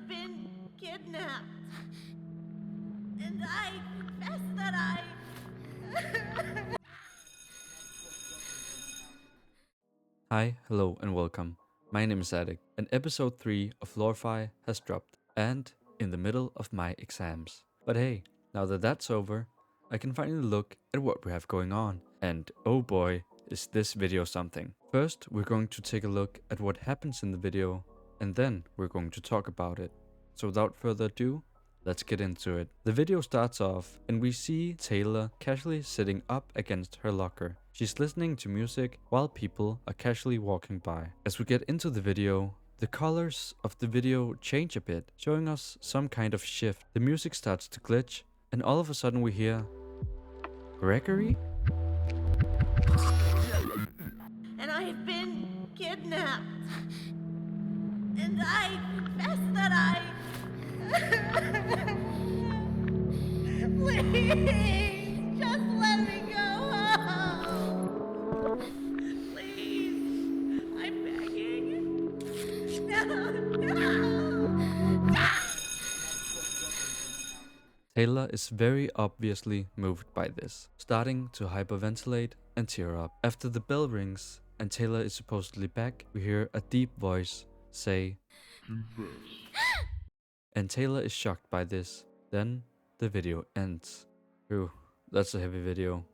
have been kidnapped. And I confess that I... Hi, hello, and welcome. My name is Addict, and episode 3 of LoreFI has dropped, and in the middle of my exams. But hey, now that that's over, I can finally look at what we have going on, and oh boy, is this video something. First, we're going to take a look at what happens in the video, and then we're going to talk about it. So without further ado, let's get into it. The video starts off and we see Taylor casually sitting up against her locker. She's listening to music while people are casually walking by. As we get into the video, the colors of the video change a bit, showing us some kind of shift. The music starts to glitch and all of a sudden we hear Gregory? And I have been kidnapped. And I confess that I... Please, just let me go home. Please, I'm begging. No. Taylor is very obviously moved by this, starting to hyperventilate and tear up. After the bell rings and Taylor is supposedly back, we hear a deep voice say, and Taylor is shocked by this. Then the video ends. Ooh, that's a heavy video.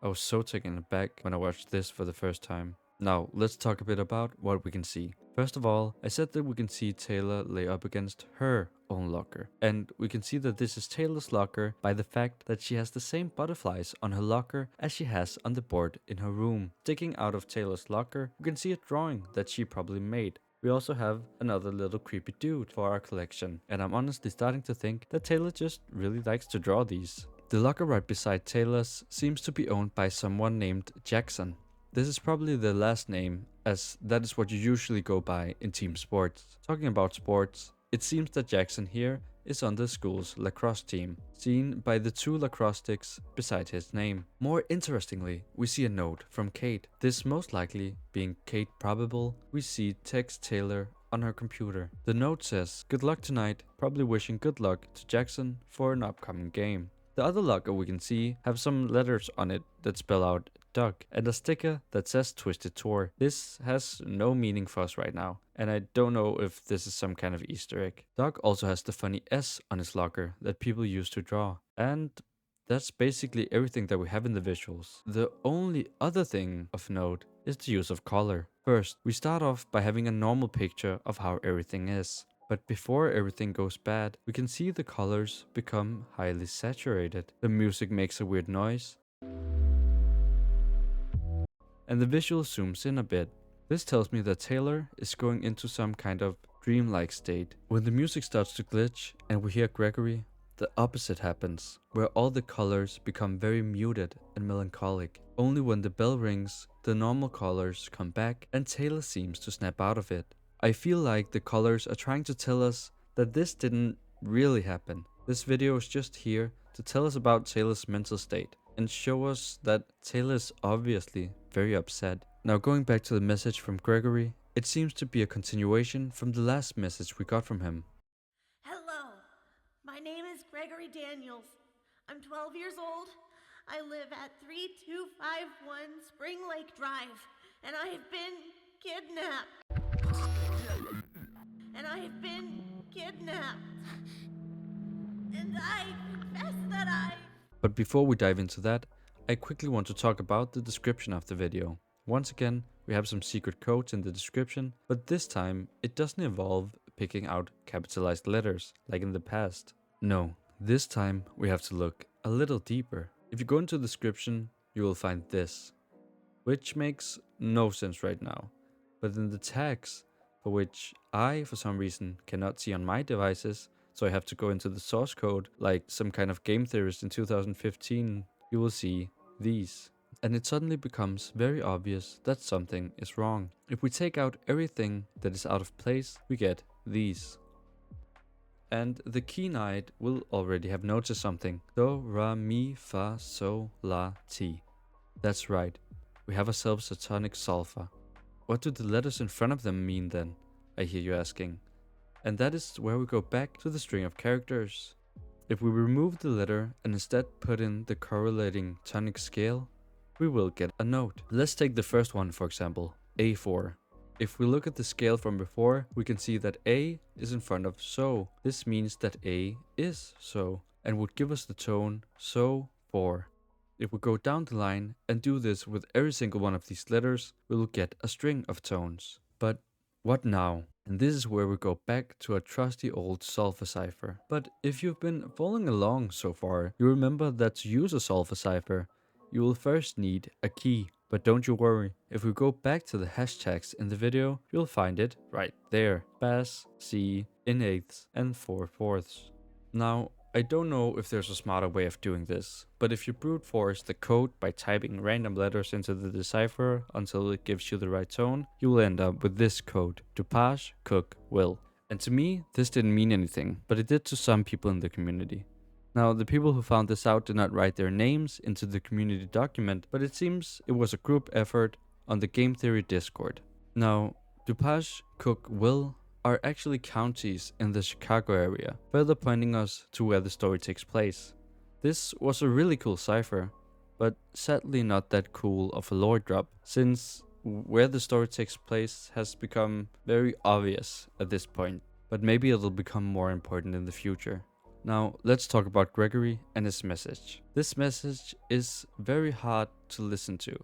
I was so taken aback when I watched this for the first time. Now, let's talk a bit about what we can see. First of all, I said that we can see Taylor lay up against her own locker. And we can see that this is Taylor's locker by the fact that she has the same butterflies on her locker as she has on the board in her room. Sticking out of Taylor's locker, we can see a drawing that she probably made. We also have another little creepy dude for our collection, and I'm honestly starting to think that Taylor just really likes to draw these. The locker right beside Taylor's seems to be owned by someone named Jackson. This is probably the last name, as that is what you usually go by in team sports. Talking about sports, it seems that Jackson here is on the school's lacrosse team, seen by the 2 lacrosse sticks beside his name. More interestingly, we see a note from Kate. This most likely being Kate Probable, we see text Taylor on her computer. The note says, "Good luck tonight, probably wishing good luck to Jackson for an upcoming game." The other locker we can see have some letters on it that spell out Doug and a sticker that says Twisted Tour. This has no meaning for us right now, and I don't know if this is some kind of Easter egg. Doug also has the funny S on his locker that people use to draw, and that's basically everything that we have in the visuals. The only other thing of note is the use of color. First, we start off by having a normal picture of how everything is. But before everything goes bad, we can see the colors become highly saturated. The music makes a weird noise, and the visual zooms in a bit. This tells me that Taylor is going into some kind of dreamlike state. When the music starts to glitch and we hear Gregory, the opposite happens, where all the colors become very muted and melancholic. Only when the bell rings, the normal colors come back and Taylor seems to snap out of it. I feel like the colors are trying to tell us that this didn't really happen. This video is just here to tell us about Taylor's mental state and show us that Taylor is obviously very upset. Now going back to the message from Gregory, it seems to be a continuation from the last message we got from him. Hello, my name is Gregory Daniels. I'm 12 years old. I live at 3251 Spring Lake Drive, and I have been kidnapped. And I have been kidnapped. And I confess that I... But before we dive into that, I quickly want to talk about the description of the video. Once again, we have some secret codes in the description, but this time it doesn't involve picking out capitalized letters like in the past. No, this time we have to look a little deeper. If you go into the description, you will find this, which makes no sense right now. But in the tags, for which I for some reason cannot see on my devices, so I have to go into the source code like some kind of game theorist in 2015, you will see these. And it suddenly becomes very obvious that something is wrong. If we take out everything that is out of place, we get these. And the key knight will already have noticed something. Do, ra, mi, fa, sol, la, ti. That's right, we have ourselves a tonic sulfur. What do the letters in front of them mean then? I hear you asking. And that is where we go back to the string of characters. If we remove the letter and instead put in the correlating tonic scale, we will get a note. Let's take the first one, for example, A4. If we look at the scale from before, we can see that A is in front of so. This means that A is so and would give us the tone so 4. If we go down the line and do this with every single one of these letters, we will get a string of tones. But what now? And this is where we go back to a trusty old solfa cipher. But if you've been following along so far, you remember that to use a solfa cipher, you will first need a key. But don't you worry, if we go back to the hashtags in the video, you'll find it right there. Bass, C, in eighths, and 4/4. Now, I don't know if there's a smarter way of doing this, but if you brute force the code by typing random letters into the decipherer until it gives you the right tone, you will end up with this code: Dupage, Cook, Will. And to me, this didn't mean anything, but it did to some people in the community. Now, the people who found this out did not write their names into the community document, but it seems it was a group effort on the Game Theory Discord. Now, Dupage, Cook, Will are actually counties in the Chicago area, further pointing us to where the story takes place. This was a really cool cipher, but sadly not that cool of a lore drop, since where the story takes place has become very obvious at this point, but maybe it'll become more important in the future. Now, let's talk about Gregory and his message. This message is very hard to listen to.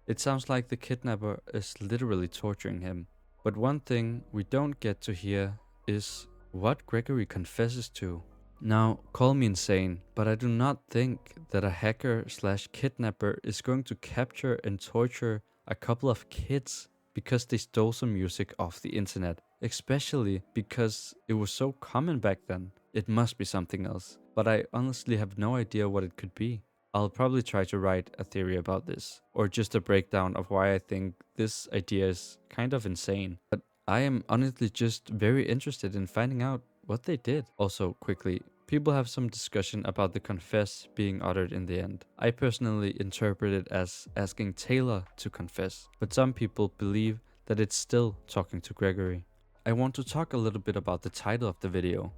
It sounds like the kidnapper is literally torturing him. But one thing we don't get to hear is what Gregory confesses to. Now, call me insane, but I do not think that a hacker / kidnapper is going to capture and torture a couple of kids because they stole some music off the internet, especially because it was so common back then. It must be something else, but I honestly have no idea what it could be. I'll probably try to write a theory about this, or just a breakdown of why I think this idea is kind of insane. But I am honestly just very interested in finding out what they did. Also, quickly, people have some discussion about the confess being uttered in the end. I personally interpret it as asking Taylor to confess, but some people believe that it's still talking to Gregory. I want to talk a little bit about the title of the video.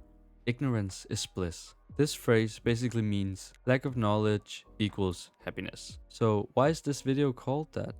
Ignorance is bliss. This phrase basically means lack of knowledge equals happiness. So why is this video called that?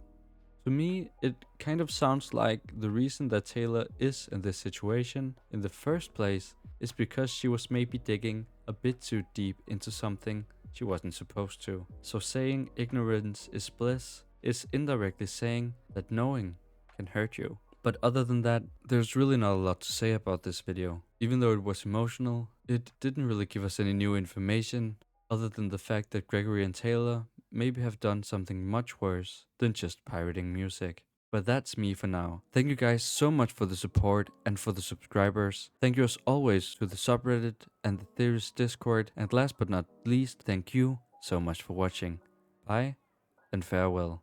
To me, it kind of sounds like the reason that Taylor is in this situation in the first place is because she was maybe digging a bit too deep into something she wasn't supposed to. So saying ignorance is bliss is indirectly saying that knowing can hurt you. But other than that, there's really not a lot to say about this video. Even though it was emotional, it didn't really give us any new information other than the fact that Gregory and Taylor maybe have done something much worse than just pirating music. But that's me for now. Thank you guys so much for the support and for the subscribers. Thank you as always to the subreddit and the Theorist Discord. And last but not least, thank you so much for watching. Bye and farewell.